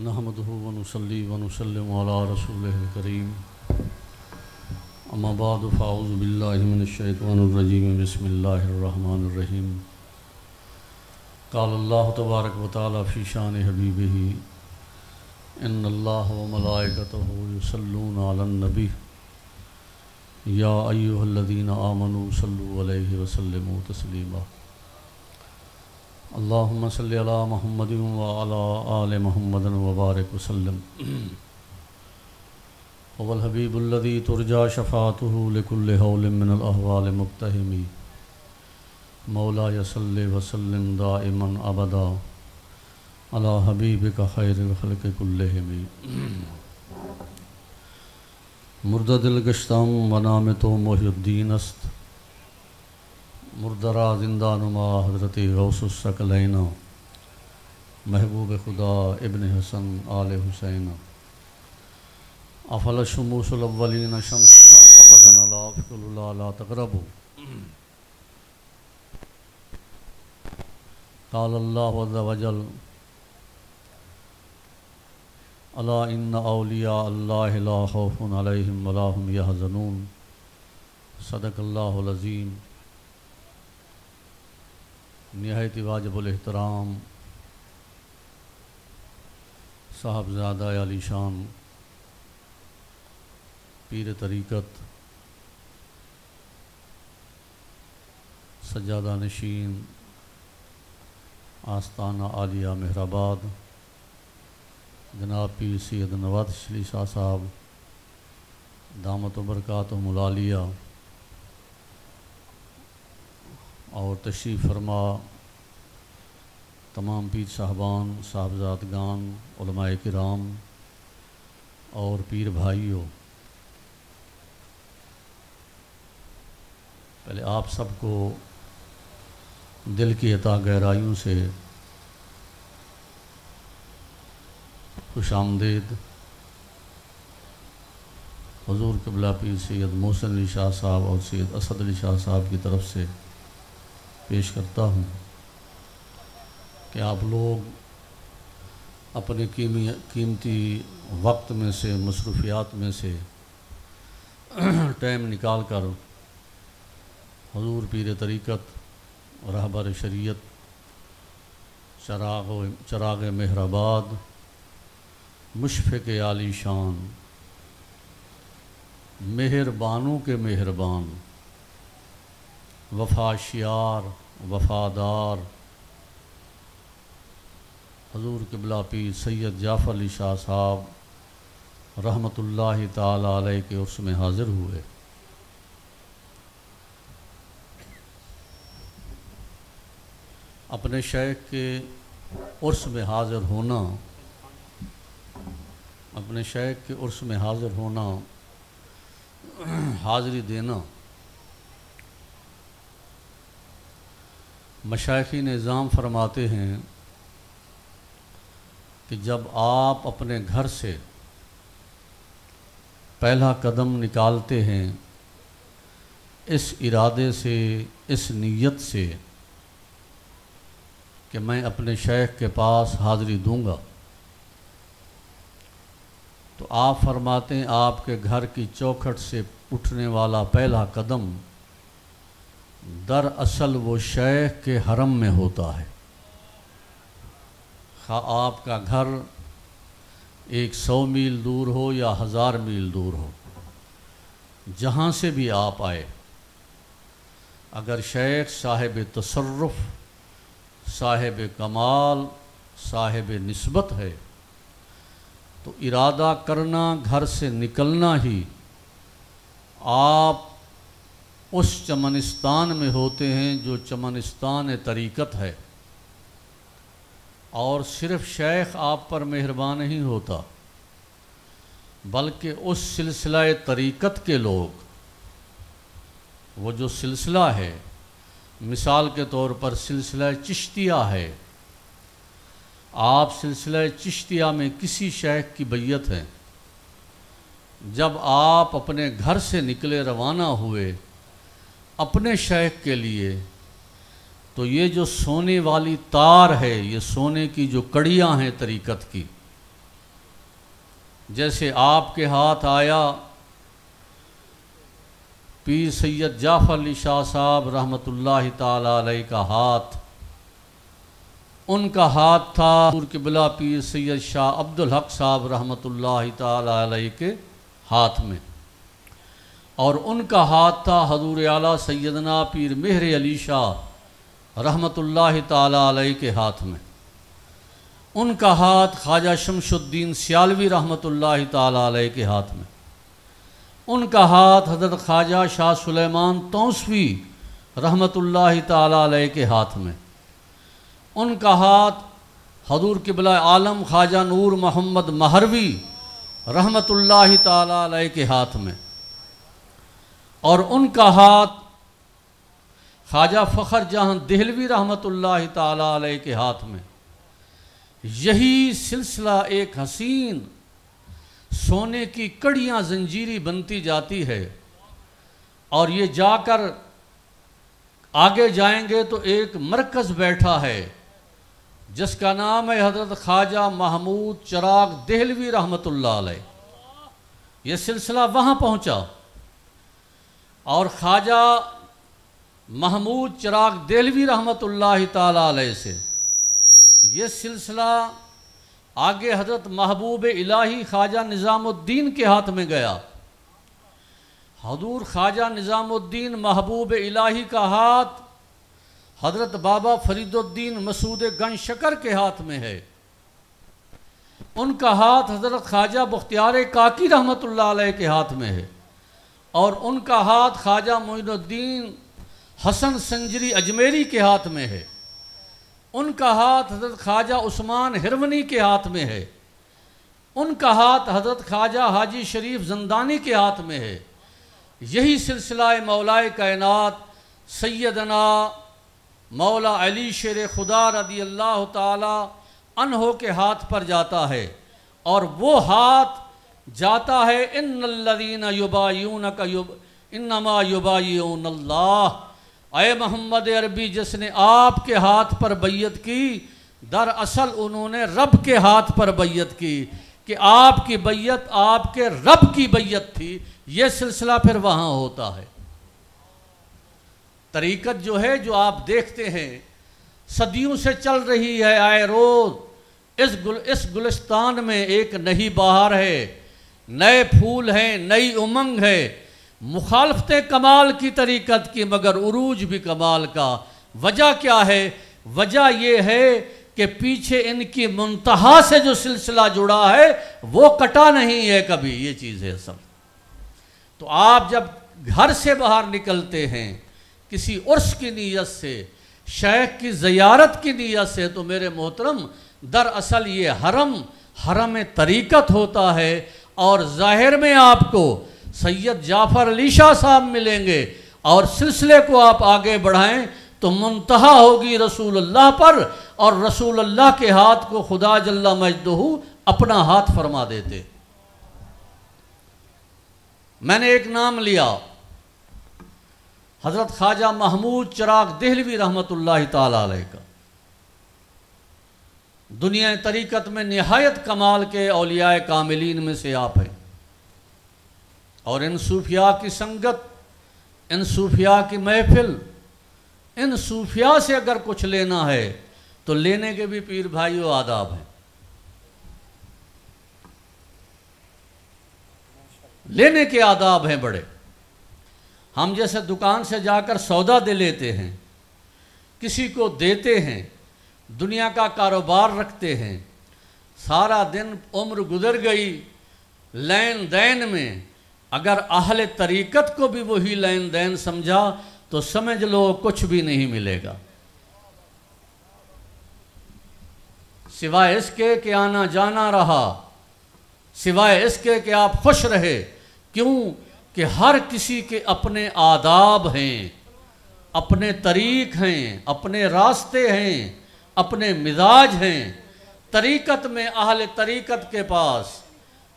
نحمده ونصلي ونسلم على رسوله الكريم اما بعد فاعوذ بالله من الشيطان الرجيم بسم الله الرحمن الرحيم قال الله تبارك وتعالى في شان حبيبه ان الله وملائكته يصلون على النبي يا ايها الذين آمنوا صلوا عليه وسلموا تسليما اللهم صل على محمد وعلى آل محمد وبارك وسلم هو الحبيب الذي ترجى شفاعته لكل هول من الأهوال مقتحم مولاي صل وسلم دائما أبدا على حبيبك خير الخلق كلهم مردہ دل گشتم و نام تو محی الدین است مردرا زندہ نما حضرت غوث الثقلین محبوب خدا ابن حسن آل حسین افل الشموس الاولین شمسنا ابدا لا افکل لا تقربوا قال اللہ عز وجل الا ان اولیاء اللہ لا خوف علیہم ولا هم یحزنون صدق اللہ العظیم۔ نہایت واجب الاحترام صاحبزادہ علی شان پیر طریقت سجادہ نشین آستانہ عالیہ مہرآباد جناب پیر سید نواد شلی شاہ صاحب دامت و برکاتہم العالیہ اور تشریف فرما تمام پیر صاحبان صاحبزادگان علماء کرام اور پیر بھائیوں، پہلے آپ سب کو دل کی عطا گہرائیوں سے خوش آمدید۔ حضور قبلہ پیر سید محسن علی شاہ صاحب اور سید اسد علی شاہ صاحب کی طرف سے پیش کرتا ہوں کہ آپ لوگ اپنے قیمتی وقت میں سے مصروفیات میں سے ٹائم نکال کر حضور پیر طریقت رہبر شریعت چراغ مہرآباد مشفق عالی شان مہربانوں کے مہربان وفاشیار وفادار حضور قبلہ پیر سید جعفر علی شاہ صاحب رحمۃ اللہ تعالی علیہ کے عرس میں حاضر ہوئے۔ اپنے شیخ کے عرس میں حاضر ہونا، اپنے شیخ کے عرس میں حاضر ہونا، حاضری دینا مشائخی نظام فرماتے ہیں کہ جب آپ اپنے گھر سے پہلا قدم نکالتے ہیں اس ارادے سے، اس نیت سے کہ میں اپنے شیخ کے پاس حاضری دوں گا، تو آپ فرماتے ہیں آپ کے گھر کی چوکھٹ سے اٹھنے والا پہلا قدم دراصل وہ شیخ کے حرم میں ہوتا ہے۔ خواہ آپ کا گھر 100 میل دور ہو یا 1000 میل دور ہو، جہاں سے بھی آپ آئے، اگر شیخ صاحب تصرف، صاحب کمال، صاحب نسبت ہے تو ارادہ کرنا، گھر سے نکلنا ہی آپ اس چمنستان میں ہوتے ہیں جو چمنستان طریقت ہے، اور صرف شیخ آپ پر مہربان نہیں ہوتا بلکہ اس سلسلہ طریقت کے لوگ، وہ جو سلسلہ ہے، مثال کے طور پر سلسلہ چشتیہ ہے، آپ سلسلہ چشتیہ میں کسی شیخ کی بیعت ہیں، جب آپ اپنے گھر سے نکلے روانہ ہوئے اپنے شیخ کے لیے، تو یہ جو سونے والی تار ہے، یہ سونے کی جو کڑیاں ہیں طریقت کی، جیسے آپ کے ہاتھ آیا پیر سید جعفر علی شاہ صاحب رحمۃ اللہ تعالی علیہ کا ہاتھ، ان کا ہاتھ تھا حضور قبلہ پیر سید شاہ عبدالحق صاحب رحمۃ اللہ تعالی علیہ کے ہاتھ میں، اور ان کا ہاتھ تھا حضور اعلیٰ سیدنا پیر مہر علی شاہ رحمۃ اللہ تعالی علیہ کے ہاتھ میں، ان کا ہاتھ خواجہ شمس الدین سیالوی رحمۃ اللہ تعالی علیہ کے ہاتھ میں، ان کا ہاتھ حضرت خواجہ شاہ سلیمان توسوی رحمۃ اللہ تعالی علیہ کے ہاتھ میں، ان کا ہاتھ حضور قبلہ عالم خواجہ نور محمد مہروی رحمۃ اللہ تعالی علیہ کے ہاتھ میں، اور ان کا ہاتھ خواجہ فخر جہاں دہلوی رحمۃ اللہ تعالی علیہ کے ہاتھ میں۔ یہی سلسلہ ایک حسین سونے کی کڑیاں زنجیری بنتی جاتی ہے، اور یہ جا کر آگے جائیں گے تو ایک مرکز بیٹھا ہے جس کا نام ہے حضرت خواجہ محمود چراغ دہلوی رحمۃ اللہ علیہ۔ یہ سلسلہ وہاں پہنچا، اور خواجہ محمود چراغ دہلوی رحمۃ اللہ تعالی علیہ سے یہ سلسلہ آگے حضرت محبوب الہی خواجہ نظام الدین کے ہاتھ میں گیا۔ حضور خواجہ نظام الدین محبوب الہی کا ہاتھ حضرت بابا فرید الدین مسعود گنج شکر کے ہاتھ میں ہے، ان کا ہاتھ حضرت خواجہ بختیار کاکی رحمۃ اللہ علیہ کے ہاتھ میں ہے، اور ان کا ہاتھ خواجہ معین الدین حسن سنجری اجمیری کے ہاتھ میں ہے، ان کا ہاتھ حضرت خواجہ عثمان ہرونی کے ہاتھ میں ہے، ان کا ہاتھ حضرت خواجہ حاجی شریف زندانی کے ہاتھ میں ہے۔ یہی سلسلہ مولائے کائنات سیدنا مولا علی شیر خدا رضی اللہ تعالی عنہ کے ہاتھ پر جاتا ہے، اور وہ ہاتھ جاتا ہے ان الذین یبایعونک انما یبایعون اللہ۔ اے محمد عربی، جس نے آپ کے ہاتھ پر بیعت کی، دراصل انہوں نے رب کے ہاتھ پر بیعت کی، کہ آپ کی بیعت آپ کے رب کی بیعت تھی۔ یہ سلسلہ پھر وہاں ہوتا ہے۔ طریقت جو ہے، جو آپ دیکھتے ہیں صدیوں سے چل رہی ہے، آئے روز اس گلستان میں ایک نئی بہار ہے، نئے پھول ہیں، نئی امنگ ہے، مخالفتیں کمال کی طریقت کی، مگر عروج بھی کمال کا۔ وجہ کیا ہے؟ وجہ یہ ہے کہ پیچھے ان کی منتہا سے جو سلسلہ جڑا ہے وہ کٹا نہیں ہے کبھی۔ یہ چیز ہے اصل۔ تو آپ جب گھر سے باہر نکلتے ہیں کسی عرس کی نیت سے، شیخ کی زیارت کی نیت سے، تو میرے محترم دراصل یہ حرم طریقت ہوتا ہے، اور ظاہر میں آپ کو سید جعفر علی شاہ صاحب ملیں گے، اور سلسلے کو آپ آگے بڑھائیں تو منتہا ہوگی رسول اللہ پر، اور رسول اللہ کے ہاتھ کو خدا جل مجدہ اپنا ہاتھ فرما دیتے۔ میں نے ایک نام لیا، حضرت خواجہ محمود چراغ دہلوی رحمۃ اللہ تعالی علیہ کا، دنیا طریقت میں نہایت کمال کے اولیاء کاملین میں سے آپ ہیں، اور ان صوفیاء کی سنگت، ان صوفیاء کی محفل، ان صوفیاء سے اگر کچھ لینا ہے تو لینے کے بھی پیر بھائیوں آداب ہیں، لینے کے آداب ہیں بڑے۔ ہم جیسے دکان سے جا کر سودا دے لیتے ہیں، کسی کو دیتے ہیں، دنیا کا کاروبار رکھتے ہیں، سارا دن عمر گزر گئی لین دین میں، اگر اہل طریقت کو بھی وہی لین دین سمجھا تو سمجھ لو کچھ بھی نہیں ملے گا، سوائے اس کے کہ آنا جانا رہا، سوائے اس کے کہ آپ خوش رہے۔ کیوں کہ ہر کسی کے اپنے آداب ہیں، اپنے طریق ہیں، اپنے راستے ہیں، اپنے مزاج ہیں۔ طریقت میں اہل طریقت کے پاس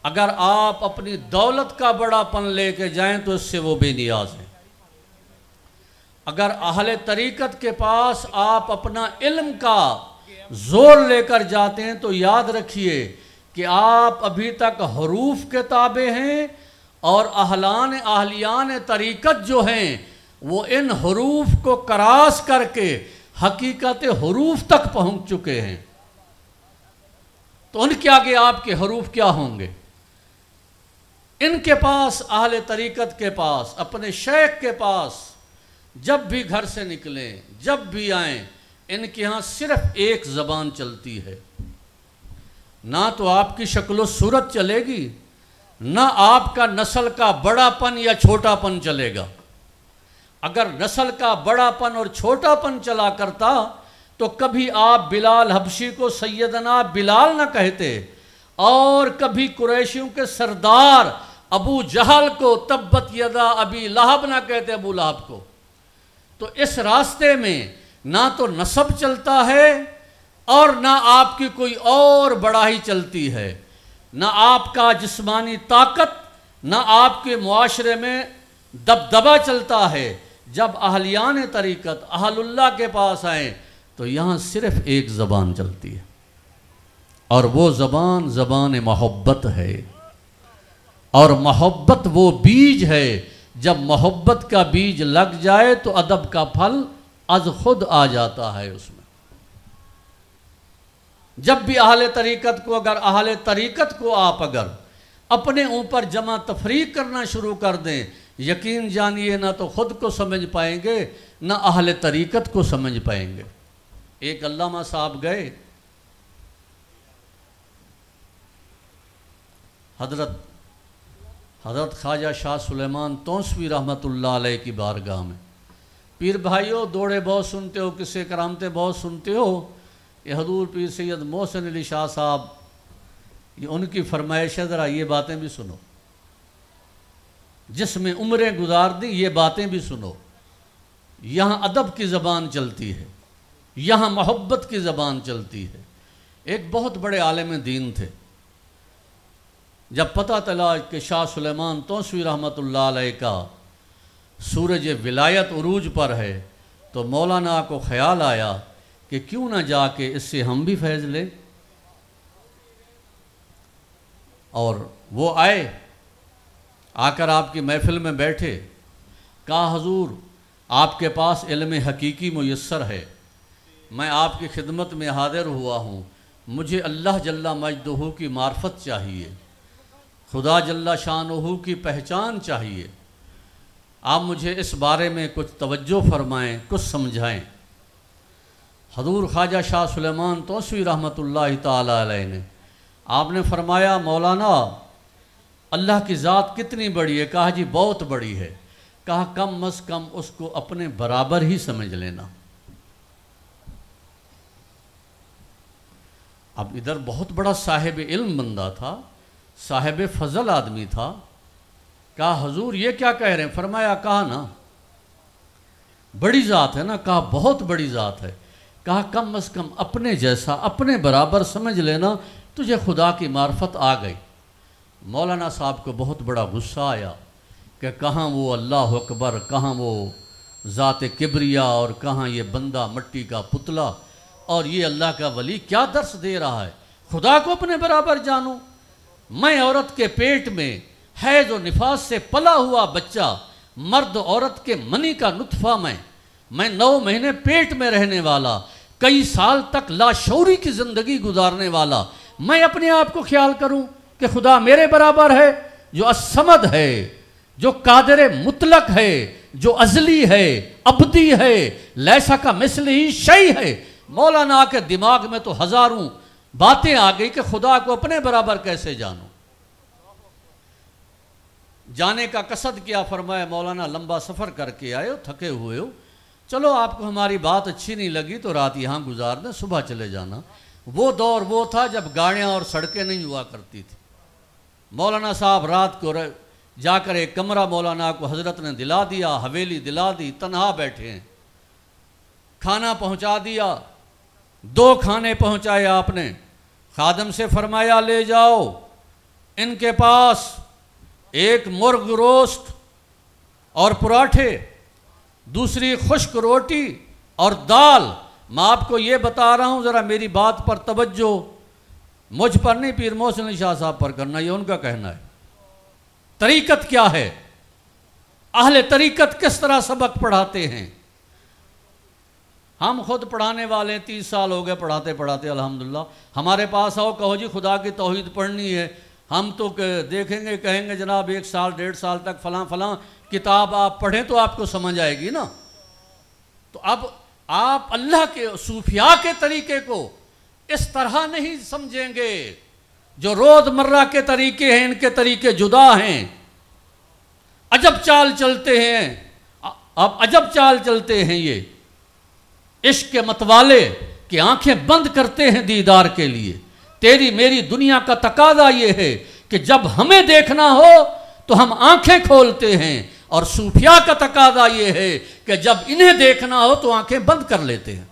اگر آپ اپنی دولت کا بڑا پن لے کے جائیں تو اس سے وہ بے نیاز ہیں۔ اگر اہل طریقت کے پاس آپ اپنا علم کا زور لے کر جاتے ہیں تو یاد رکھیے کہ آپ ابھی تک حروف کے تابع ہیں، اور اہلیان طریقت جو ہیں وہ ان حروف کو کراس کر کے حقیقت حروف تک پہنچ چکے ہیں۔ تو ان کے آگے آپ کے حروف کیا ہوں گے؟ ان کے پاس، اہل طریقت کے پاس، اپنے شیخ کے پاس جب بھی گھر سے نکلیں، جب بھی آئیں، ان کے ہاں صرف ایک زبان چلتی ہے۔ نہ تو آپ کی شکل و صورت چلے گی، نہ آپ کا نسل کا بڑا پن یا چھوٹا پن چلے گا۔ اگر نسل کا بڑا پن اور چھوٹا پن چلا کرتا تو کبھی آپ بلال حبشی کو سیدنا بلال نہ کہتے، اور کبھی قریشیوں کے سردار ابو جہل کو تبت یدا ابی لہب نہ کہتے، ابو لہب کو۔ تو اس راستے میں نہ تو نسب چلتا ہے اور نہ آپ کی کوئی اور بڑائی چلتی ہے، نہ آپ کا جسمانی طاقت، نہ آپ کے معاشرے میں دبدبہ چلتا ہے۔ جب اہلیان طریقت اہل اللہ کے پاس آئیں تو یہاں صرف ایک زبان چلتی ہے، اور وہ زبان زبان محبت ہے، اور محبت وہ بیج ہے، جب محبت کا بیج لگ جائے تو ادب کا پھل از خود آ جاتا ہے اس میں۔ جب بھی اہل طریقت کو آپ اگر اپنے اوپر جمع تفریق کرنا شروع کر دیں، یقین جانیے نہ تو خود کو سمجھ پائیں گے نہ اہل طریقت کو سمجھ پائیں گے۔ ایک علامہ صاحب گئے حضرت خواجہ شاہ سلیمان توسوی رحمۃ اللہ علیہ کی بارگاہ میں۔ پیر بھائیوں، دوڑے بہت سنتے ہو، قصے کرامتے بہت سنتے ہو، یہ حضور پیر سید محسن علی شاہ صاحب، یہ ان کی فرمائش ہے، ذرا یہ باتیں بھی سنو۔ جس میں عمریں گزار دی، یہ باتیں بھی سنو۔ یہاں ادب کی زبان چلتی ہے، یہاں محبت کی زبان چلتی ہے۔ ایک بہت بڑے عالم دین تھے، جب پتہ چلا کہ شاہ سلیمان توسوی رحمۃ اللہ علیہ کا سورج ولایت عروج پر ہے، تو مولانا کو خیال آیا کہ کیوں نہ جا کے اس سے ہم بھی فیض لیں۔ اور وہ آئے، آ کر آپ کی محفل میں بیٹھے، کہا حضور آپ کے پاس علم حقیقی میسر ہے، میں آپ کی خدمت میں حاضر ہوا ہوں، مجھے اللہ جل مجدہ کی معرفت چاہیے، خدا جل شانہ کی پہچان چاہیے، آپ مجھے اس بارے میں کچھ توجہ فرمائیں، کچھ سمجھائیں۔ حضور خواجہ شاہ سلیمان توسوی رحمۃ اللہ تعالی علیہ نے آپ نے فرمایا، مولانا اللہ کی ذات کتنی بڑی ہے؟ کہا جی بہت بڑی ہے۔ کہا کم از کم اس کو اپنے برابر ہی سمجھ لینا۔ اب ادھر بہت بڑا صاحب علم بندہ تھا، صاحب فضل آدمی تھا۔ کہا حضور یہ کیا کہہ رہے ہیں؟ فرمایا کہا نا بڑی ذات ہے نا، کہا بہت بڑی ذات ہے۔ کہا کم از کم اپنے جیسا، اپنے برابر سمجھ لینا، تجھے خدا کی معرفت آ گئی۔ مولانا صاحب کو بہت بڑا غصہ آیا کہ کہاں وہ اللہ اکبر، کہاں وہ ذات کبریا، اور کہاں یہ بندہ مٹی کا پتلا، اور یہ اللہ کا ولی کیا درس دے رہا ہے؟ خدا کو اپنے برابر جانو۔ میں عورت کے پیٹ میں حیض و نفاس سے پلا ہوا بچہ، مرد عورت کے منی کا نطفہ، میں 9 مہینے پیٹ میں رہنے والا، کئی سال تک لاشعوری کی زندگی گزارنے والا، میں اپنے آپ کو خیال کروں کہ خدا میرے برابر ہے، جو الصمد ہے، جو قادر مطلق ہے، جو ازلی ہے، ابدی ہے، لیسا کا مثل ہی شیء ہے۔ مولانا کے دماغ میں تو ہزاروں باتیں آ گئی کہ خدا کو اپنے برابر کیسے جانوں۔ جانے کا قصد کیا؟ فرمایا مولانا لمبا سفر کر کے آئے ہو، تھکے ہوئے ہو، چلو آپ کو ہماری بات اچھی نہیں لگی تو رات یہاں گزار دیں، صبح چلے جانا۔ وہ دور وہ تھا جب گاڑیاں اور سڑکیں نہیں ہوا کرتی تھی۔ مولانا صاحب رات کو جا کر ایک کمرہ مولانا کو حضرت نے دلا دیا، حویلی دلا دی، تنہا بیٹھے ہیں۔ کھانا پہنچا دیا، 2 کھانے پہنچائے آپ نے، خادم سے فرمایا لے جاؤ ان کے پاس ایک مرغ روسٹ اور پراٹھے، دوسری خشک روٹی اور دال۔ میں آپ کو یہ بتا رہا ہوں، ذرا میری بات پر توجہ، مجھ پر نہیں، پیر محسن علی شاہ صاحب پر کرنا، یہ ان کا کہنا ہے۔ طریقت کیا ہے؟ اہل طریقت کس طرح سبق پڑھاتے ہیں؟ ہم خود پڑھانے والے 30 سال ہو گئے پڑھاتے پڑھاتے الحمدللہ۔ ہمارے پاس آؤ، کہو جی خدا کی توحید پڑھنی ہے، ہم تو دیکھیں گے، کہیں گے جناب 1 سال 1.5 سال تک فلاں فلاں کتاب آپ پڑھیں تو آپ کو سمجھ آئے گی نا۔ تو اب آپ اللہ کے صوفیاء کے طریقے کو اس طرح نہیں سمجھیں گے۔ جو روز مرہ کے طریقے ہیں، ان کے طریقے جدا ہیں، عجب چال چلتے ہیں۔ اب عجب چال چلتے ہیں یہ عشق کے متوالے کہ آنکھیں بند کرتے ہیں دیدار کے لیے۔ تیری میری دنیا کا تقاضا یہ ہے کہ جب ہمیں دیکھنا ہو تو ہم آنکھیں کھولتے ہیں، اور صوفیاء کا تقاضا یہ ہے کہ جب انہیں دیکھنا ہو تو آنکھیں بند کر لیتے ہیں۔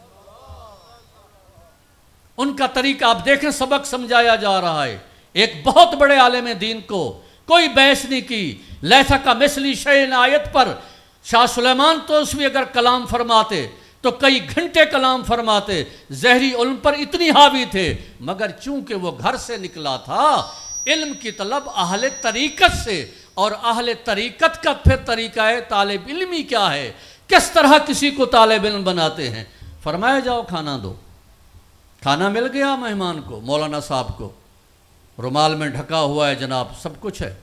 ان کا طریقہ آپ دیکھیں، سبق سمجھایا جا رہا ہے۔ ایک بہت بڑے عالم دین کو کوئی بحث نہیں کی، لیسا کا مثلی شیء آیت پر شاہ سلیمان توسوی اگر کلام فرماتے تو کئی گھنٹے کلام فرماتے، ظاہری علم پر اتنی حاوی تھے، مگر چونکہ وہ گھر سے نکلا تھا علم کی طلب اہل طریقت سے، اور اہل طریقت کا پھر طریقہ ہے طالب علمی کیا ہے، کس طرح کسی کو طالب علم بناتے ہیں۔ فرمایا جاؤ کھانا دو، کھانا مل گیا مہمان کو، مولانا صاحب کو رومال میں ڈھکا ہوا ہے جناب، سب کچھ ہے،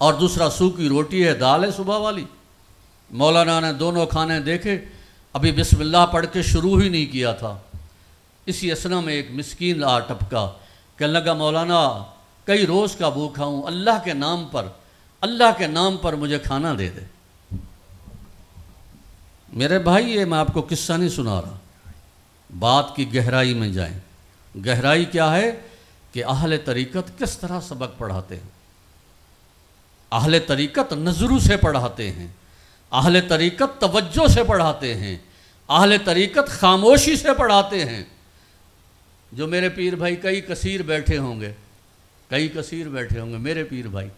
اور دوسرا سوکھی روٹی ہے، دال ہے صبح والی۔ مولانا نے دونوں کھانے دیکھے، ابھی بسم اللہ پڑھ کے شروع ہی نہیں کیا تھا، اسی اسنا میں ایک مسکین آ ٹپکا، کہنے لگا مولانا کئی روز کا بھوکھا ہوں، اللہ کے نام پر مجھے کھانا دے دے۔ میرے بھائی یہ میں آپ کو قصہ نہیں سنا رہا، بات کی گہرائی میں جائیں۔ گہرائی کیا ہے کہ اہل طریقت کس طرح سبق پڑھاتے ہیں۔ اہل طریقت نظروں سے پڑھاتے ہیں، اہل طریقت توجہ سے پڑھاتے ہیں، اہل طریقت خاموشی سے پڑھاتے ہیں۔ جو میرے پیر بھائی کئی کثیر بیٹھے ہوں گے میرے پیر بھائی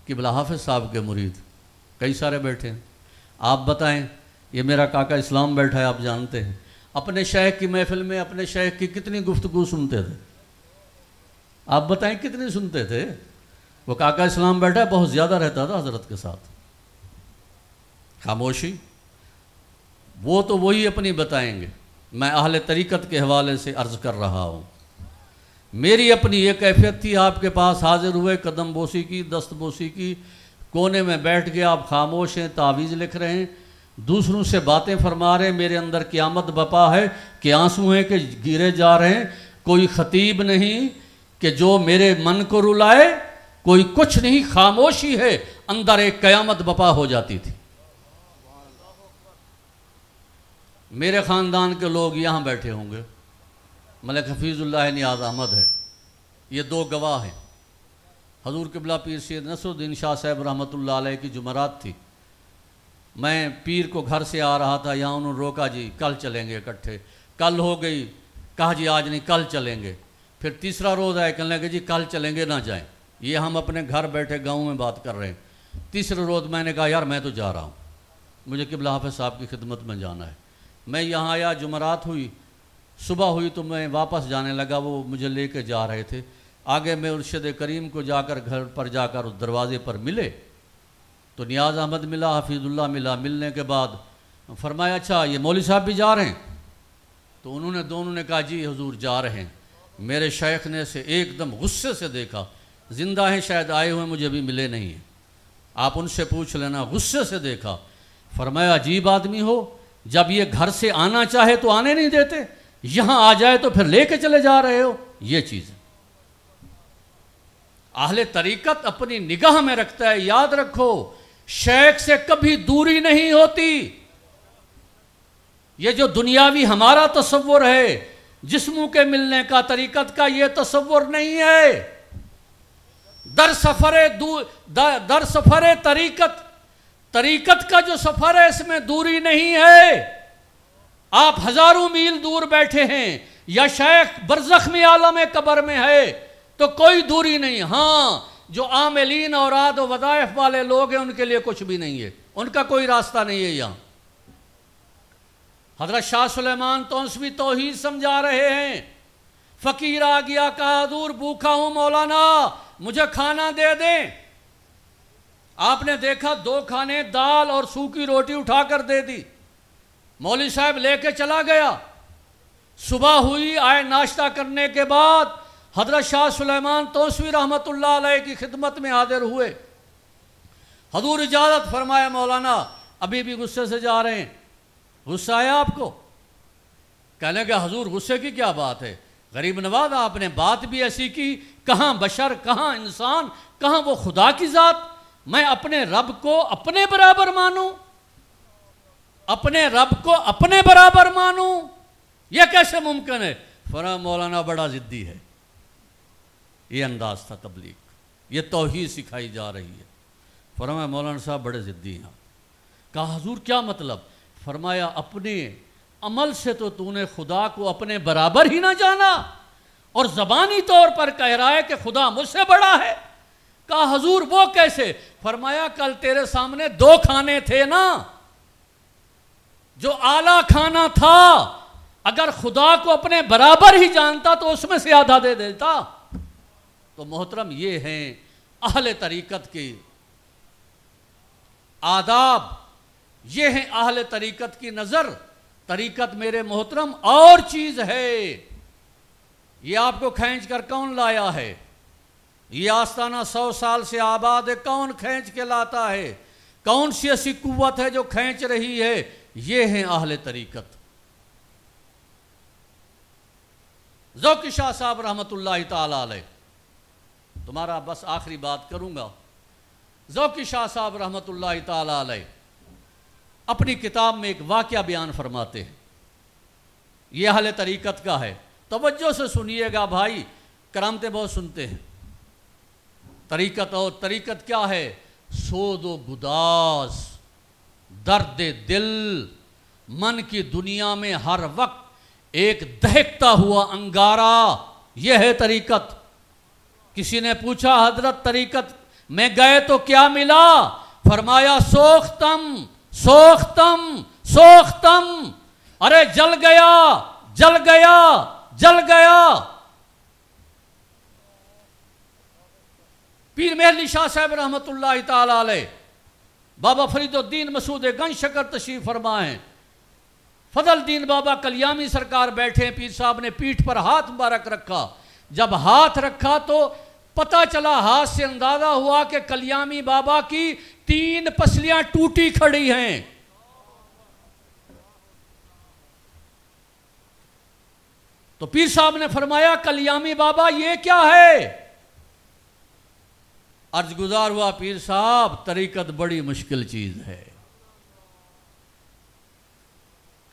قبلہ حافظ صاحب کے مرید کئی سارے بیٹھے ہیں۔ آپ بتائیں، یہ میرا کاکا اسلام بیٹھا ہے، آپ جانتے ہیں، اپنے شیخ کی محفل میں اپنے شیخ کی کتنی گفتگو سنتے تھے؟ آپ بتائیں کتنی سنتے تھے؟ وہ کاکا اسلام بیٹھا ہے، بہت زیادہ رہتا تھا حضرت کے ساتھ۔ خاموشی، وہ تو وہی اپنی بتائیں گے، میں اہل طریقت کے حوالے سے عرض کر رہا ہوں۔ میری اپنی یہ کیفیت تھی، آپ کے پاس حاضر ہوئے، قدم بوسی کی، دست بوسی کی، کونے میں بیٹھ گیا، آپ خاموش ہیں، تعویذ لکھ رہے ہیں، دوسروں سے باتیں فرما رہے ہیں، میرے اندر قیامت بپا ہے کہ آنسو ہیں کہ گرے جا رہے ہیں، کوئی خطیب نہیں کہ جو میرے من کو رلائے، کوئی کچھ نہیں، خاموشی ہے، اندر ایک قیامت بپا ہو جاتی تھی۔ میرے خاندان کے لوگ یہاں بیٹھے ہوں گے، ملک حفیظ اللہ نیاز احمد ہے، یہ 2 گواہ ہیں۔ حضور قبلہ پیر سید نصر الدین شاہ صاحب رحمۃ اللہ علیہ کی جمعرات تھی، میں پیر کو گھر سے آ رہا تھا، یہاں انہوں نے روکا، جی کل چلیں گے اکٹھے، کل ہو گئی، کہا جی آج نہیں کل چلیں گے، پھر تیسرا روز آئے، کہنے لگے جی کل چلیں گے نہ جائیں، یہ ہم اپنے گھر بیٹھے گاؤں میں بات کر رہے ہیں۔ تیسرے روز میں نے کہا یار میں تو جا رہا ہوں، مجھے قبلہ حافظ صاحب کی خدمت میں جانا ہے۔ میں یہاں آیا، جمعرات ہوئی، صبح ہوئی تو میں واپس جانے لگا، وہ مجھے لے کے جا رہے تھے، آگے میں ارشد کریم کو جا کر گھر پر جا کر اس دروازے پر ملے تو نیاز احمد ملا، حفیظ اللہ ملا، ملنے کے بعد فرمایا اچھا یہ مولوی صاحب بھی جا رہے ہیں؟ تو انہوں نے دونوں نے کہا جی حضور جا رہے ہیں۔ میرے شیخ نے سے ایک دم غصے سے دیکھا، زندہ ہیں شاید، آئے ہوئے مجھے بھی ملے نہیں ہیں، آپ ان سے پوچھ لینا، غصے سے دیکھا، فرمایا عجیب آدمی ہو، جب یہ گھر سے آنا چاہے تو آنے نہیں دیتے، یہاں آ جائے تو پھر لے کے چلے جا رہے ہو۔ یہ چیز ہے اہل طریقت اپنی نگاہ میں رکھتا ہے۔ یاد رکھو شیخ سے کبھی دوری نہیں ہوتی۔ یہ جو دنیاوی ہمارا تصور ہے جسموں کے ملنے کا، طریقت کا یہ تصور نہیں ہے۔ در سفر طریقت کا جو سفر ہے اس میں دوری نہیں ہے۔ آپ ہزاروں میل دور بیٹھے ہیں یا شیخ برزخ میں عالم قبر میں ہے تو کوئی دوری نہیں۔ ہاں جو عاملین اوراد و وظائف والے لوگ ہیں ان کے لیے کچھ بھی نہیں ہے، ان کا کوئی راستہ نہیں ہے۔ یہاں حضرت شاہ سلیمان توسوی توحید سمجھا رہے ہیں، فقیر آ گیا، کہا حضور بھوکا ہوں مولانا مجھے کھانا دے دیں۔ آپ نے دیکھا 2 کھانے دال اور سوکھی روٹی اٹھا کر دے دی، مولوی صاحب لے کے چلا گیا۔ صبح ہوئی، آئے ناشتہ کرنے کے بعد حضرت شاہ سلیمان توسوی رحمت اللہ علیہ کی خدمت میں حاضر ہوئے۔ حضور اجازت فرمایا مولانا ابھی بھی غصے سے جا رہے ہیں، غصہ آیا آپ کو؟ کہنے کہ حضور غصے کی کیا بات ہے، غریب نواز آپ نے بات بھی ایسی کی، کہاں بشر کہاں انسان کہاں وہ خدا کی ذات، میں اپنے رب کو اپنے برابر مانوں، اپنے رب کو اپنے برابر مانوں، یہ کیسے ممکن ہے؟ فرمایا مولانا بڑا ضدی ہے۔ یہ انداز تھا تبلیغ، یہ توحید سکھائی جا رہی ہے۔ فرمایا مولانا صاحب بڑے ضدی ہیں۔ کہا حضور کیا مطلب؟ فرمایا اپنے عمل سے تو نے خدا کو اپنے برابر ہی نہ جانا، اور زبانی طور پر کہہ رہا ہے کہ خدا مجھ سے بڑا ہے۔ کہا حضور وہ کیسے؟ فرمایا کل تیرے سامنے 2 کھانے تھے نا، جو اعلیٰ کھانا تھا اگر خدا کو اپنے برابر ہی جانتا تو اس میں سے آدھا دے دیتا۔ تو محترم یہ ہیں اہل طریقت کے آداب، یہ ہیں اہل طریقت کی نظر۔ طریقت میرے محترم اور چیز ہے، یہ آپ کو کھینچ کر کون لایا ہے؟ یہ آستانہ 100 سال سے آباد ہے، کون کھینچ کے لاتا ہے؟ کون سی ایسی قوت ہے جو کھینچ رہی ہے؟ یہ ہیں اہل طریقت۔ ذوقی شاہ صاحب رحمت اللہ تعالی علیہ، تمہارا بس آخری بات کروں گا۔ ذوقی شاہ صاحب رحمت اللہ تعالی علیہ اپنی کتاب میں ایک واقعہ بیان فرماتے ہیں، یہ اہل طریقت کا ہے، توجہ سے سنیے گا بھائی، کرامتیں بہت سنتے ہیں۔ طریقت، اور طریقت کیا ہے؟ سود و گداز، درد دل، من کی دنیا میں ہر وقت ایک دہکتا ہوا انگارہ، یہ ہے طریقت۔ کسی نے پوچھا حضرت طریقت میں گئے تو کیا ملا؟ فرمایا سوختم سوختم سوختم، ارے جل گیا جل گیا جل گیا۔ پیر محلی شاہ صاحب رحمت اللہ تعالی علیہ، بابا فرید الدین مسعود گنج شکر تشریف فرما ہیں، فضل الدین بابا کلیامی سرکار بیٹھے، پیر صاحب نے پیٹھ پر ہاتھ مبارک رکھا، جب ہاتھ رکھا تو پتہ چلا، ہاتھ سے اندازہ ہوا کہ کلیامی بابا کی 3 پسلیاں ٹوٹی کھڑی ہیں۔ تو پیر صاحب نے فرمایا کلیامی بابا یہ کیا ہے؟ عرض گزار ہوا پیر صاحب طریقت بڑی مشکل چیز ہے۔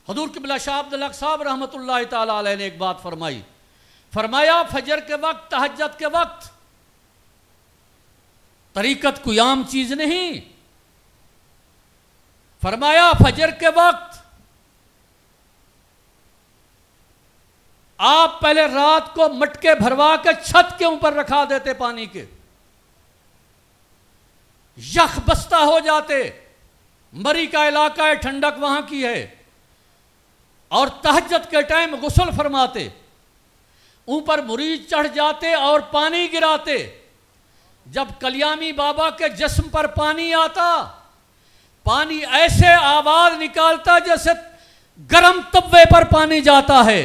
حضور قبلہ شاہ عبدالحق صاحب رحمت اللہ تعالی علیہ نے ایک بات فرمائی، فرمایا فجر کے وقت، تہجد کے وقت طریقت کوئی عام چیز نہیں۔ فرمایا فجر کے وقت آپ پہلے رات کو مٹکے بھروا کے چھت کے اوپر رکھا دیتے پانی کے، یخ بستہ ہو جاتے، مری کا علاقہ ہے، ٹھنڈک وہاں کی ہے، اور تہجد کے ٹائم غسل فرماتے، اوپر مرید چڑھ جاتے اور پانی گراتے۔ جب کلیامی بابا کے جسم پر پانی آتا، پانی ایسے آواز نکالتا جیسے گرم توے پر پانی جاتا ہے،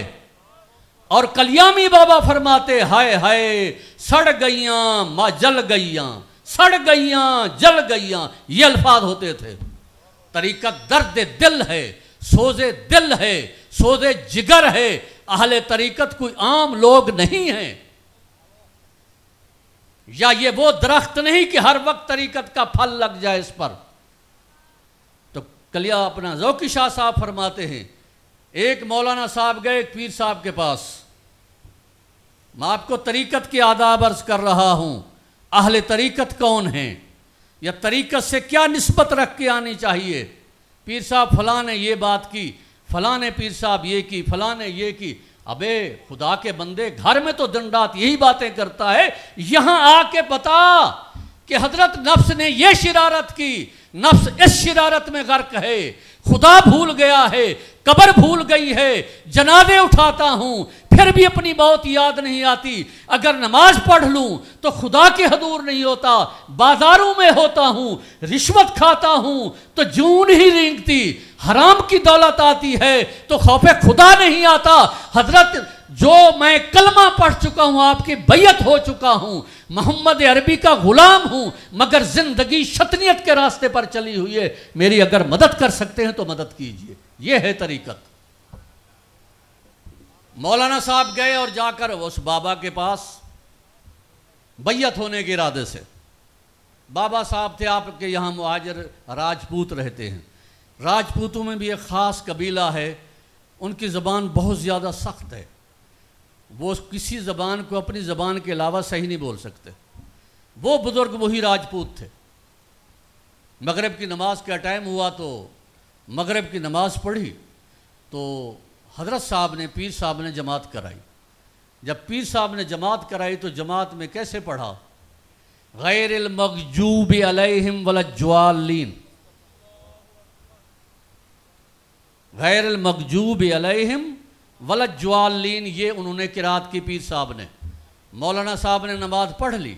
اور کلیامی بابا فرماتے ہائے ہائے سڑ گئیاں جل گئیاں، سڑ گئیاں جل گئیاں، یہ الفاظ ہوتے تھے۔ طریقت درد دل ہے، سوز دل ہے، سوز جگر ہے۔ اہل طریقت کوئی عام لوگ نہیں ہیں، یا یہ وہ درخت نہیں کہ ہر وقت طریقت کا پھل لگ جائے اس پر۔ تو کلیا اپنا ذوقی شاہ صاحب فرماتے ہیں، ایک مولانا صاحب گئے ایک پیر صاحب کے پاس، میں آپ کو طریقت کی آداب عرض کر رہا ہوں، اہل طریقت کون ہیں، یا طریقت سے کیا نسبت رکھ کے آنی چاہیے۔ پیر صاحب فلاں نے یہ بات کی، فلاں نے پیر صاحب یہ کی، فلاں نے یہ کی۔ ابے خدا کے بندے، گھر میں تو دن رات یہی باتیں کرتا ہے، یہاں آ کے بتا کہ حضرت نفس نے یہ شرارت کی، نفس اس شرارت میں غرق ہے، خدا بھول گیا ہے، قبر بھول گئی ہے، جنازے اٹھاتا ہوں، پھر بھی اپنی موت یاد نہیں آتی. اگر نماز پڑھ لوں تو خدا کے حضور نہیں ہوتا, بازاروں میں ہوتا ہوں, رشوت کھاتا ہوں تو جون ہی رینگتی, حرام کی دولت آتی ہے تو خوف خدا نہیں آتا. حضرت جو میں کلمہ پڑھ چکا ہوں, آپ کی بیعت ہو چکا ہوں, محمد عربی کا غلام ہوں, مگر زندگی شطنیت کے راستے پر چلی ہوئی ہے, میری اگر مدد کر سکتے ہیں تو مدد کیجئے. یہ ہے طریقت. مولانا صاحب گئے اور جا کر اس بابا کے پاس بیعت ہونے کے ارادے سے. بابا صاحب تھے آپ کے یہاں مہاجر راجپوت رہتے ہیں. راجپوتوں میں بھی ایک خاص قبیلہ ہے, ان کی زبان بہت زیادہ سخت ہے. وہ کسی زبان کو اپنی زبان کے علاوہ صحیح نہیں بول سکتے. وہ بزرگ وہی راجپوت تھے. مغرب کی نماز کا ٹائم ہوا تو مغرب کی نماز پڑھی تو حضرت صاحب نے, پیر صاحب نے جماعت کرائی. جب پیر صاحب نے جماعت کرائی تو جماعت میں کیسے پڑھا؟ غیر المغضوب علیہم ولا الضالین. غیر المغضوب علیہم ولا الضالین, یہ انہوں نے قرات کی پیر صاحب نے. مولانا صاحب نے نماز پڑھ لی.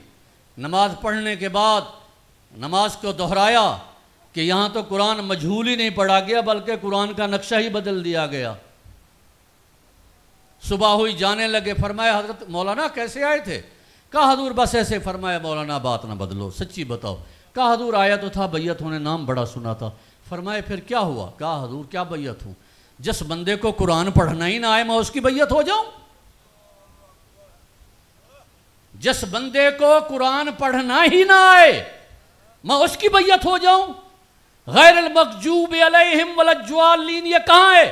نماز پڑھنے کے بعد نماز کو دہرایا کہ یہاں تو قرآن مجہول ہی نہیں پڑھا گیا بلکہ قرآن کا نقشہ ہی بدل دیا گیا. صبح ہوئی, جانے لگے. فرمایا حضرت مولانا کیسے آئے تھے؟ کہا حضور بس ایسے. فرمایا مولانا بات نہ بدلو, سچی بتاؤ. کہا حضور آیا تو تھا, بیعت ہونے, نام بڑا سنا تھا. فرمایا پھر کیا ہوا؟ کہا حضور کیا بیعت ہوں, جس بندے کو قرآن پڑھنا ہی نہ آئے میں اس کی بیعت ہو جاؤں؟ جس بندے کو قرآن پڑھنا ہی نہ آئے میں اس کی بیعت ہو جاؤں؟ غیر المغضوب علیہم ولا الضالین یہ کہاں ہے؟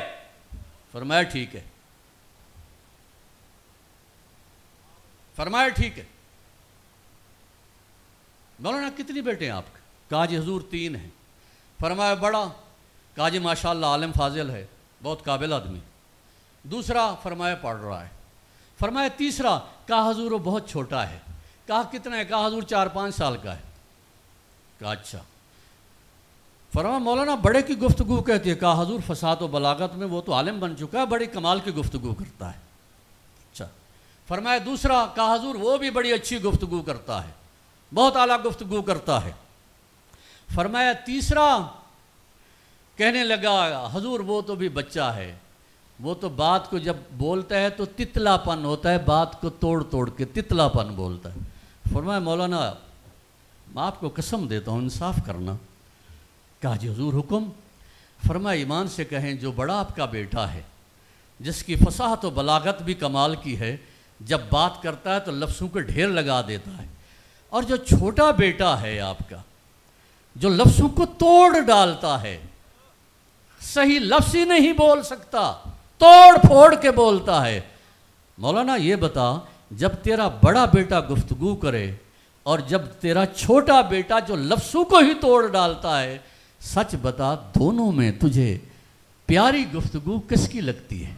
فرمایا ٹھیک ہے. فرمایا ٹھیک ہے. مولانا کتنی بیٹے ہیں آپ کے؟ کہا جی حضور 3 ہیں. فرمایا بڑا؟ کہا جی ماشاءاللہ عالم فاضل ہے, بہت قابل آدمی. دوسرا؟ فرمایا پڑھ رہا ہے. فرمایا تیسرا؟ کہا حضور وہ بہت چھوٹا ہے. کہا کتنا ہے؟ کہا حضور 4-5 سال کا ہے. کہا اچھا. فرمایا مولانا بڑے کی گفتگو کہتی ہے. کہا حضور فصاحت و بلاغت میں وہ تو عالم بن چکا ہے, بڑی کمال کی گفتگو کرتا ہے. اچھا. فرمایا دوسرا؟ کہا حضور وہ بھی بڑی اچھی گفتگو کرتا ہے, بہت اعلیٰ گفتگو کرتا ہے. فرمایا تیسرا؟ کہنے لگا حضور وہ تو بھی بچہ ہے, وہ تو بات کو جب بولتا ہے تو تتلا پن ہوتا ہے, بات کو توڑ توڑ کے تتلا پن بولتا ہے. فرمایا مولانا میں آپ کو قسم دیتا ہوں انصاف کرنا. کہا جی حضور حکم. فرمایا ایمان سے کہیں جو بڑا آپ کا بیٹا ہے, جس کی فصاحت و بلاغت بھی کمال کی ہے, جب بات کرتا ہے تو لفظوں کو ڈھیر لگا دیتا ہے, اور جو چھوٹا بیٹا ہے آپ کا جو لفظوں کو توڑ ڈالتا ہے, صحیح لفظ ہی نہیں بول سکتا, توڑ پھوڑ کے بولتا ہے. مولانا یہ بتا جب تیرا بڑا بیٹا گفتگو کرے اور جب تیرا چھوٹا بیٹا جو لفظوں کو ہی توڑ ڈالتا ہے, سچ بتا دونوں میں تجھے پیاری گفتگو کس کی لگتی ہے؟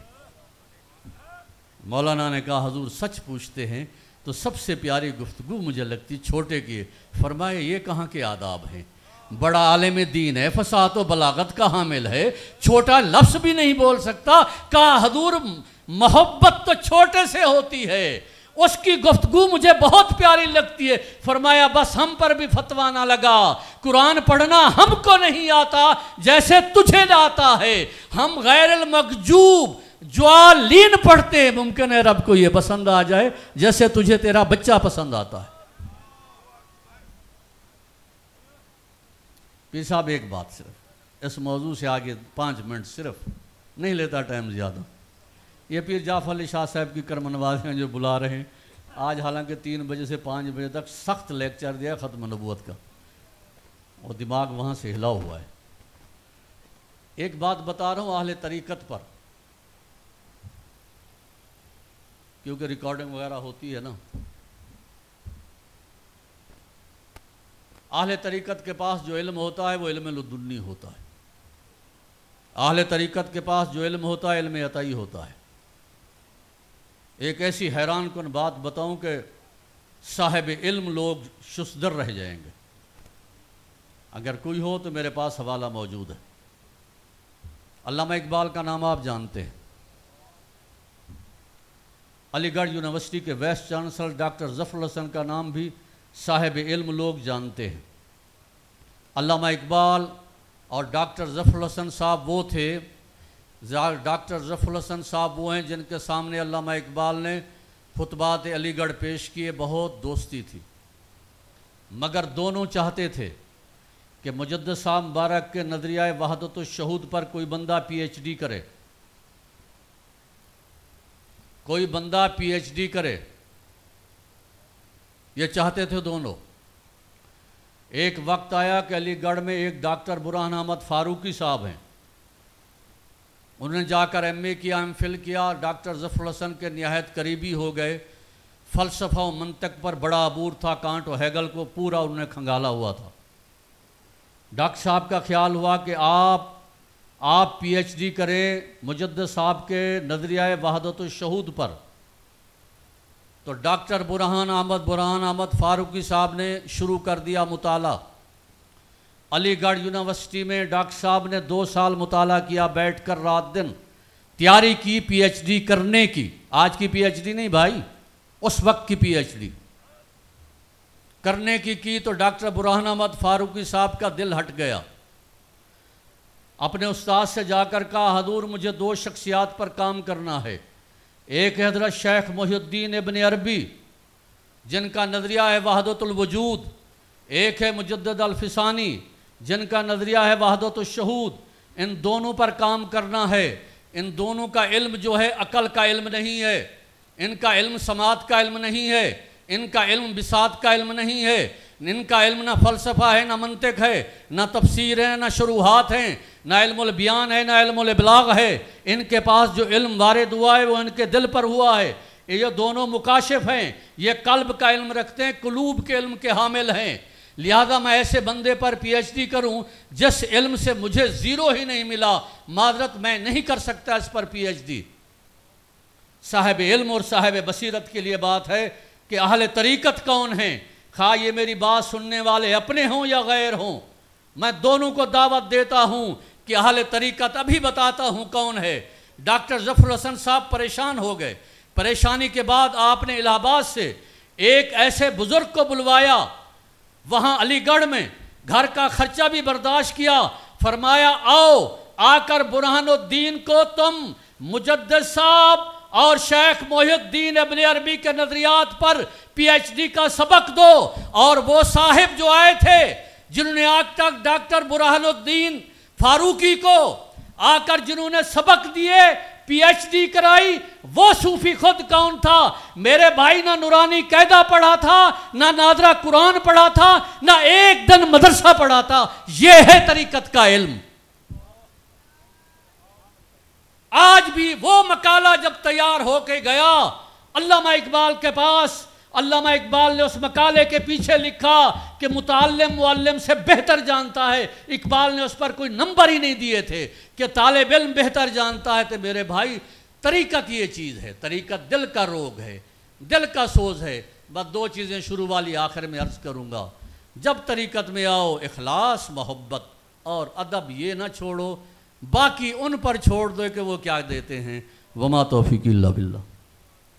مولانا نے کہا حضور سچ پوچھتے ہیں تو سب سے پیاری گفتگو مجھے لگتی چھوٹے کی ہے. فرمایا یہ کہاں کے آداب ہیں؟ بڑا عالم دین ہے, فصاحت و بلاغت کا حامل ہے, چھوٹا لفظ بھی نہیں بول سکتا. کہا حضور محبت تو چھوٹے سے ہوتی ہے, اس کی گفتگو مجھے بہت پیاری لگتی ہے. فرمایا بس ہم پر بھی فتویٰ نہ لگا, قرآن پڑھنا ہم کو نہیں آتا جیسے تجھے آتا ہے. ہم غیر المغضوب ضالین پڑھتے ہیں, ممکن ہے رب کو یہ پسند آ جائے جیسے تجھے تیرا بچہ پسند آتا ہے. پیر صاحب ایک بات صرف اس موضوع سے آگے 5 منٹ صرف نہیں لیتا ٹائم زیادہ. یہ پیر جعفر علی شاہ صاحب کی کرم نوازیاں جو بلا رہے ہیں آج, حالانکہ 3 بجے سے 5 بجے تک سخت لیکچر دیا ختم نبوت کا, اور دماغ وہاں سے ہلا ہوا ہے. ایک بات بتا رہا ہوں اہل طریقت پر, کیونکہ ریکارڈنگ وغیرہ ہوتی ہے نا. اہل طریقت کے پاس جو علم ہوتا ہے وہ علم لدنی ہوتا ہے. اہل طریقت کے پاس جو علم ہوتا ہے علم عطائی ہوتا ہے. ایک ایسی حیران کن بات بتاؤں کہ صاحب علم لوگ شستر رہ جائیں گے. اگر کوئی ہو تو میرے پاس حوالہ موجود ہے. علامہ اقبال کا نام آپ جانتے ہیں. علی گڑھ یونیورسٹی کے وائس چانسلر ڈاکٹر ظفر الحسن کا نام بھی صاحب علم لوگ جانتے ہیں۔ علامہ اقبال اور ڈاکٹر ظفر الحسن صاحب وہ تھے، ڈاکٹر ظفر الحسن صاحب وہ ہیں جن کے سامنے علامہ اقبال نے خطبات علی گڑھ پیش کیے، بہت دوستی تھی، مگر دونوں چاہتے تھے کہ مجدد صاحب مبارک کے نظریہ وحدت الشہود پر کوئی بندہ پی ایچ ڈی کرے، کوئی بندہ پی ایچ ڈی کرے، یہ چاہتے تھے دونوں۔ ایک وقت آیا کہ علی گڑھ میں ایک ڈاکٹر برہان احمد فاروقی صاحب ہیں، انہوں نے جا کر ایم اے کیا، ایم فل کیا، ڈاکٹر ظفر الحسن کے نہایت قریبی ہو گئے، فلسفہ و منطق پر بڑا عبور تھا، کانٹ و ہیگل کو پورا انہوں نے کھنگالا ہوا تھا۔ ڈاکٹر صاحب کا خیال ہوا کہ آپ پی ایچ ڈی کریں مجدد صاحب کے نظریہ وحدت الشہود پر، تو ڈاکٹر برہان احمد فاروقی صاحب نے شروع کر دیا مطالعہ۔ علی گڑھ یونیورسٹی میں ڈاکٹر صاحب نے 2 سال مطالعہ کیا، بیٹھ کر رات دن تیاری کی پی ایچ ڈی کرنے کی۔ آج کی پی ایچ ڈی نہیں بھائی، اس وقت کی پی ایچ ڈی کرنے کی تو ڈاکٹر برہان احمد فاروقی صاحب کا دل ہٹ گیا، اپنے استاد سے جا کر کہا حضور مجھے 2 شخصیات پر کام کرنا ہے، ایک ہے حضرت شیخ محی الدین ابن عربی جن کا نظریہ ہے وحدت الوجود، ایک ہے مجدد الفسانی جن کا نظریہ ہے وحدت الشہود، ان دونوں پر کام کرنا ہے۔ ان دونوں کا علم جو ہے عقل کا علم نہیں ہے، ان کا علم سماعت کا علم نہیں ہے، ان کا علم بساط کا علم نہیں ہے، ان کا علم نہ فلسفہ ہے، نہ منطق ہے، نہ تفسیر ہے، نہ شروحات ہیں، نہ علم البیان ہے، نہ علم الابلاغ ہے۔ ان کے پاس جو علم وارد ہوا ہے وہ ان کے دل پر ہوا ہے۔ یہ دونوں مکاشف ہیں، یہ قلب کا علم رکھتے ہیں، قلوب کے علم کے حامل ہیں۔ لہذا میں ایسے بندے پر پی ایچ ڈی کروں جس علم سے مجھے 0 ہی نہیں ملا، معذرت میں نہیں کر سکتا اس پر پی ایچ ڈی۔ صاحب علم اور صاحب بصیرت کے لیے بات ہے کہ اہل طریقت کون ہیں، خواہ یہ میری بات سننے والے اپنے ہوں یا غیر ہوں، میں دونوں کو دعوت دیتا ہوں کہ اہل طریقت ابھی بتاتا ہوں کون ہے۔ ڈاکٹر ظفر الحسن صاحب پریشان ہو گئے، پریشانی کے بعد آپ نے الہ آباد سے ایک ایسے بزرگ کو بلوایا، وہاں علی گڑھ میں گھر کا خرچہ بھی برداشت کیا، فرمایا آؤ آ کر برہان الدین کو تم مجدد صاحب اور شیخ محی الدین ابن عربی کے نظریات پر پی ایچ ڈی کا سبق دو۔ اور وہ صاحب جو آئے تھے جنہوں نے آج تک ڈاکٹر برہان الدین فاروقی کو آ کر جنہوں نے سبق دیے، پی ایچ ڈی کرائی، وہ صوفی خود کون تھا؟ میرے بھائی نہ نورانی قاعدہ پڑھا تھا، نہ نادرہ قرآن پڑھا تھا، نہ ایک دن مدرسہ پڑھا تھا۔ یہ ہے طریقت کا علم۔ آج بھی وہ مقالہ جب تیار ہو کے گیا علامہ اقبال کے پاس، علامہ اقبال نے اس مقالے کے پیچھے لکھا کہ متعلم معلم سے بہتر جانتا ہے۔ اقبال نے اس پر کوئی نمبر ہی نہیں دیے تھے کہ طالب علم بہتر جانتا ہے۔ تو میرے بھائی طریقت یہ چیز ہے، طریقت دل کا روگ ہے، دل کا سوز ہے۔ بس 2 چیزیں شروع والی آخر میں عرض کروں گا۔ جب طریقت میں آؤ اخلاص، محبت اور ادب یہ نہ چھوڑو، باقی ان پر چھوڑ دو کہ وہ کیا دیتے ہیں۔ وما توفیقی الا باللہ۔